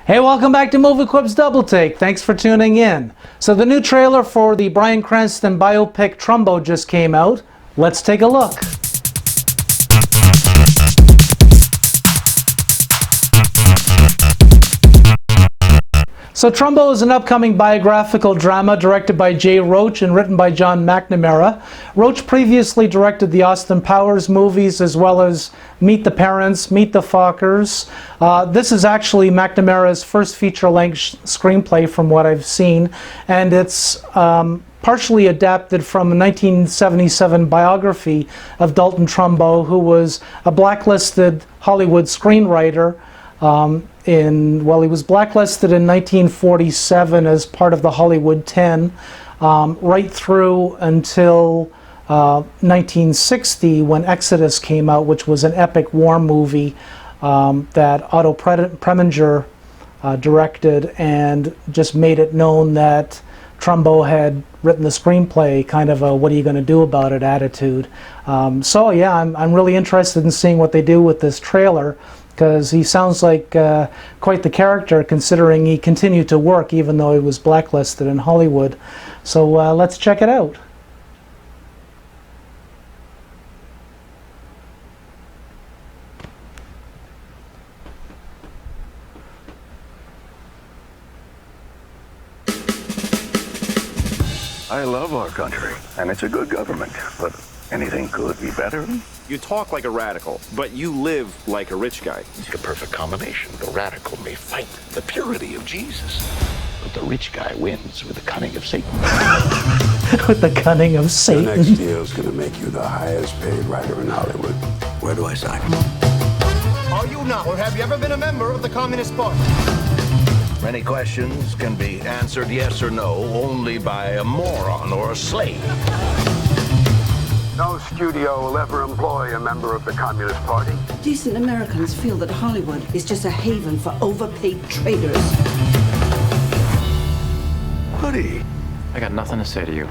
Hey, welcome back to Movie Quips Double Take. Thanks for tuning in. So the new trailer for the Bryan Cranston biopic Trumbo just came out. Let's take a look. So Trumbo is an upcoming biographical drama directed by Jay Roach and written by John McNamara. Roach previously directed the Austin Powers movies as well as Meet the Parents, Meet the Fockers. This is actually McNamara's first feature-length screenplay from what I've seen, and it's partially adapted from a 1977 biography of Dalton Trumbo, who was a blacklisted Hollywood screenwriter. He was blacklisted in 1947 as part of the Hollywood 10, right through until 1960 when Exodus came out, which was an epic war movie that Otto Preminger directed, and just made it known that Trumbo had written the screenplay, kind of a what are you going to do about it attitude. So yeah, I'm really interested in seeing what they do with this trailer, because he sounds like quite the character, considering he continued to work even though he was blacklisted in Hollywood. So let's check it out. I love our country, and it's a good government, but anything could be better. You talk like a radical, but you live like a rich guy. It's the perfect combination. The radical may fight the purity of Jesus, but the rich guy wins with the cunning of Satan. With the cunning of Satan. The next deal is going to make you the highest paid writer in Hollywood. Where do I sign? Are you not, or have you ever been a member of the Communist Party? Many questions can be answered yes or no only by a moron or a slave. No studio will ever employ a member of the Communist Party. Decent Americans feel that Hollywood is just a haven for overpaid traders. Buddy, I got nothing to say to you.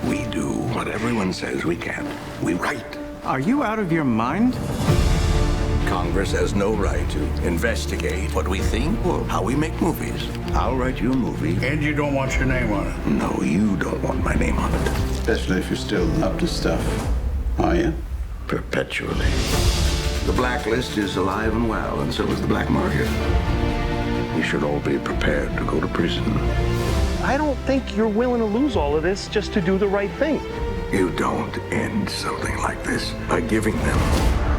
we do what everyone says we can't. We write. Are you out of your mind? Congress has no right to investigate what we think or how we make movies. I'll write you a movie. And you don't want your name on it? No, you don't want my name on it. Especially if you're still up to stuff. Are you? Perpetually. The blacklist is alive and well, and so is the black market. We should all be prepared to go to prison. I don't think you're willing to lose all of this just to do the right thing. You don't end something like this by giving them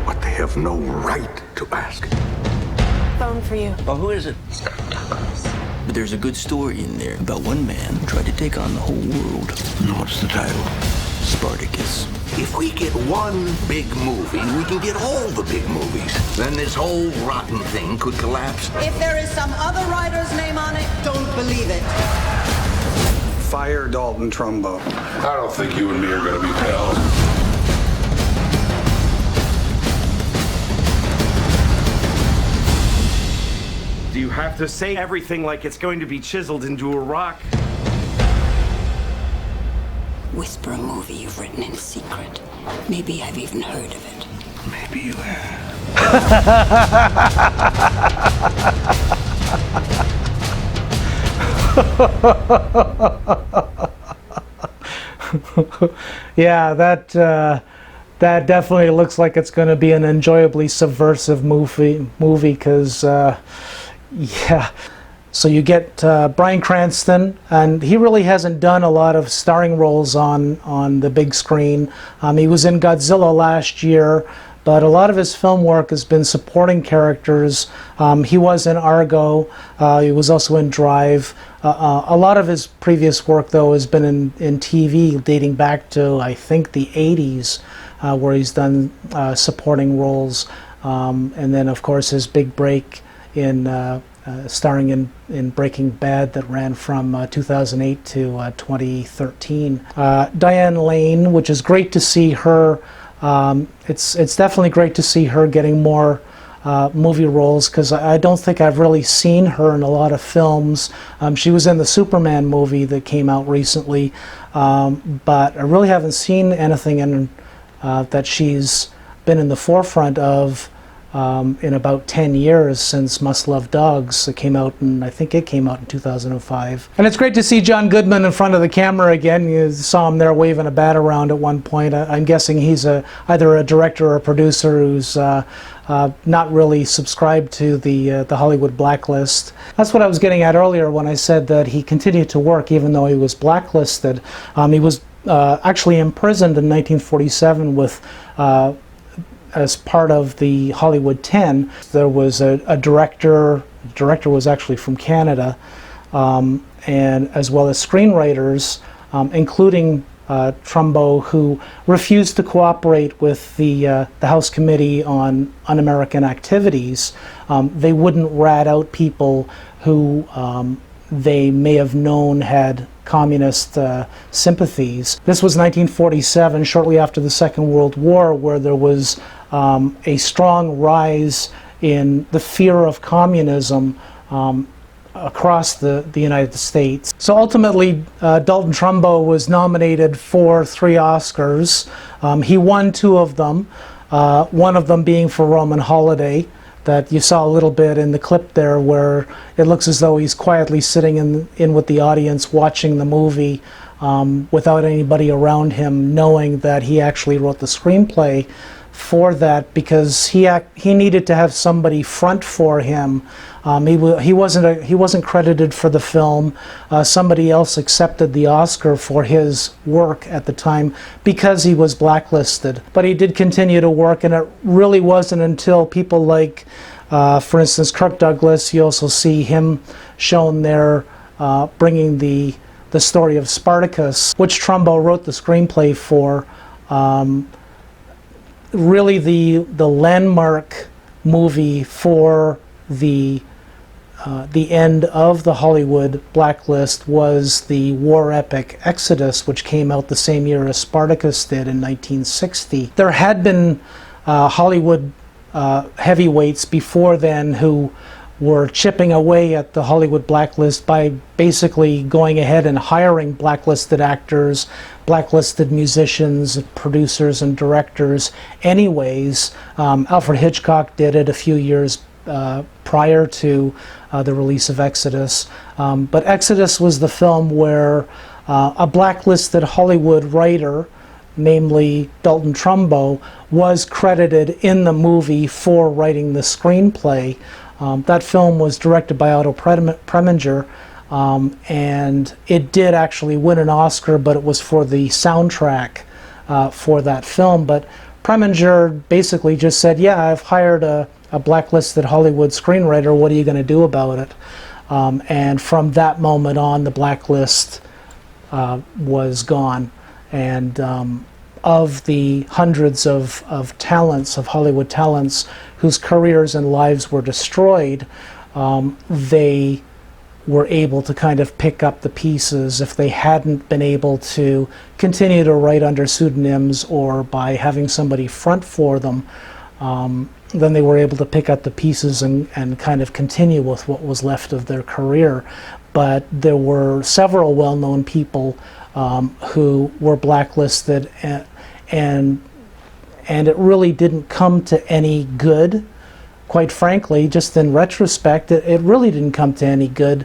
what they have no right to ask. Phone for you. Oh, who is it? But there's a good story in there about one man who tried to take on the whole world. And what's the title? Spartacus. If we get one big movie, we can get all the big movies. Then this whole rotten thing could collapse. If there is some other writer's name on it, don't believe it. Fire Dalton Trumbo. I don't think you and me are going to be pals. Do you have to say everything like it's going to be chiseled into a rock? Whisper a movie you've written in secret. Maybe I've even heard of it. Maybe you have. Yeah, that definitely looks like it's going to be an enjoyably subversive movie. Because yeah. So you get Bryan Cranston, and he really hasn't done a lot of starring roles on the big screen. He was in Godzilla last year, but a lot of his film work has been supporting characters. He was in Argo. He was also in Drive. A lot of his previous work, though, has been in TV, dating back to, I think, the 80s, where he's done supporting roles. And then, of course, his big break in starring in Breaking Bad that ran from 2008 to 2013. Diane Lane, which is great to see her. It's definitely great to see her getting more movie roles, because I don't think I've really seen her in a lot of films. She was in the Superman movie that came out recently, but I really haven't seen anything in that she's been in the forefront of in about 10 years since Must Love Dogs. It came out I think it came out in 2005. And it's great to see John Goodman in front of the camera again. You saw him there waving a bat around at one point. I'm guessing he's either a director or a producer who's not really subscribed to the Hollywood blacklist. That's what I was getting at earlier when I said that he continued to work even though he was blacklisted. He was actually imprisoned in 1947 with as part of the Hollywood 10. There was a director. The director was actually from Canada, and as well as screenwriters, including Trumbo, who refused to cooperate with the House Committee on Un-American Activities. They wouldn't rat out people who they may have known had communist sympathies. This was 1947, shortly after the Second World War, where there was a strong rise in the fear of communism across the United States. So ultimately, Dalton Trumbo was nominated for 3 Oscars. He won 2 of them, one of them being for Roman Holiday, that you saw a little bit in the clip there, where it looks as though he's quietly sitting in with the audience watching the movie without anybody around him, knowing that he actually wrote the screenplay for that, because he needed to have somebody front for him. He wasn't credited for the film. Somebody else accepted the Oscar for his work at the time because he was blacklisted. But he did continue to work, and it really wasn't until people like, for instance, Kirk Douglas, you also see him shown there bringing the story of Spartacus, which Trumbo wrote the screenplay for. Really the landmark movie for the end of the Hollywood blacklist was the war epic Exodus, which came out the same year as Spartacus did in 1960. There had been Hollywood heavyweights before then who were chipping away at the Hollywood blacklist by basically going ahead and hiring blacklisted actors, blacklisted musicians, producers, and directors anyways. Alfred Hitchcock did it a few years prior to the release of Exodus. But Exodus was the film where a blacklisted Hollywood writer, namely Dalton Trumbo, was credited in the movie for writing the screenplay. That film was directed by Otto Preminger, and it did actually win an Oscar, but it was for the soundtrack for that film. But Preminger basically just said, yeah, I've hired a blacklisted Hollywood screenwriter, what are you going to do about it? And from that moment on, the blacklist was gone. And of the hundreds of talents, of Hollywood talents, whose careers and lives were destroyed, they were able to kind of pick up the pieces. If they hadn't been able to continue to write under pseudonyms or by having somebody front for them, then they were able to pick up the pieces and kind of continue with what was left of their career. But there were several well-known people who were blacklisted, and it really didn't come to any good. Quite frankly, just in retrospect, it really didn't come to any good.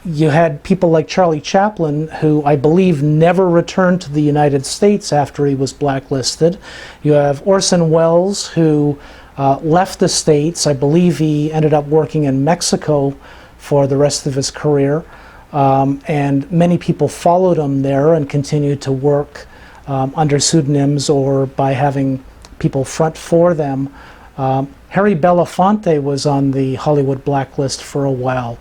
You had people like Charlie Chaplin, who I believe never returned to the United States after he was blacklisted. You have Orson Welles, who left the States. I believe he ended up working in Mexico for the rest of his career. And many people followed him there and continued to work under pseudonyms or by having people front for them. Harry Belafonte was on the Hollywood blacklist for a while.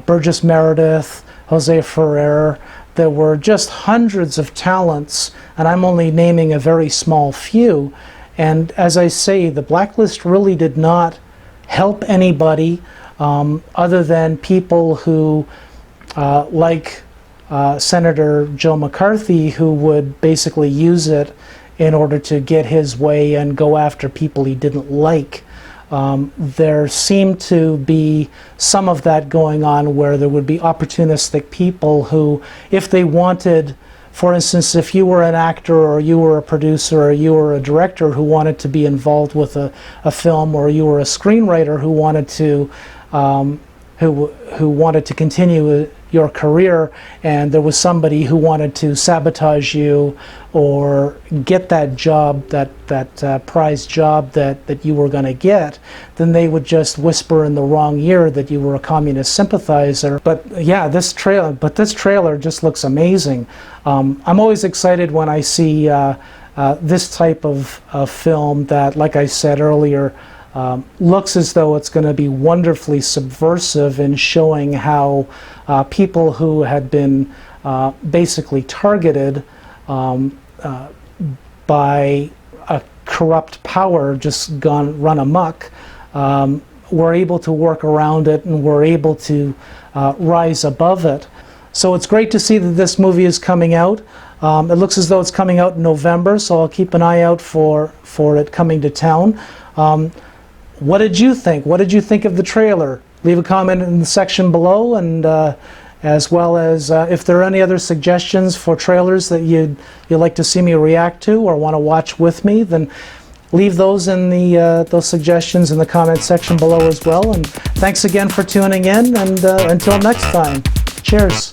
Burgess Meredith, Jose Ferrer. There were just hundreds of talents, and I'm only naming a very small few. And as I say, the blacklist really did not help anybody other than people who, like Senator Joe McCarthy, who would basically use it in order to get his way and go after people he didn't like. There seemed to be some of that going on, where there would be opportunistic people who, if they wanted for instance, if you were an actor or you were a producer or you were a director who wanted to be involved with a film, or you were a screenwriter who wanted to who wanted to continue your career, and there was somebody who wanted to sabotage you or get that job, that prized job that you were going to get, then they would just whisper in the wrong ear that you were a communist sympathizer. But yeah, this trailer just looks amazing. I'm always excited when I see this type of film that, like I said earlier, looks as though it's going to be wonderfully subversive in showing how people who had been basically targeted by a corrupt power just run amok, were able to work around it and were able to rise above it. So it's great to see that this movie is coming out. It looks as though it's coming out in November, so I'll keep an eye out for it coming to town. What did you think? What did you think of the trailer? Leave a comment in the section below, and as well as if there are any other suggestions for trailers that you'd like to see me react to or want to watch with me, then leave those in those suggestions in the comment section below as well. And thanks again for tuning in, and until next time, cheers.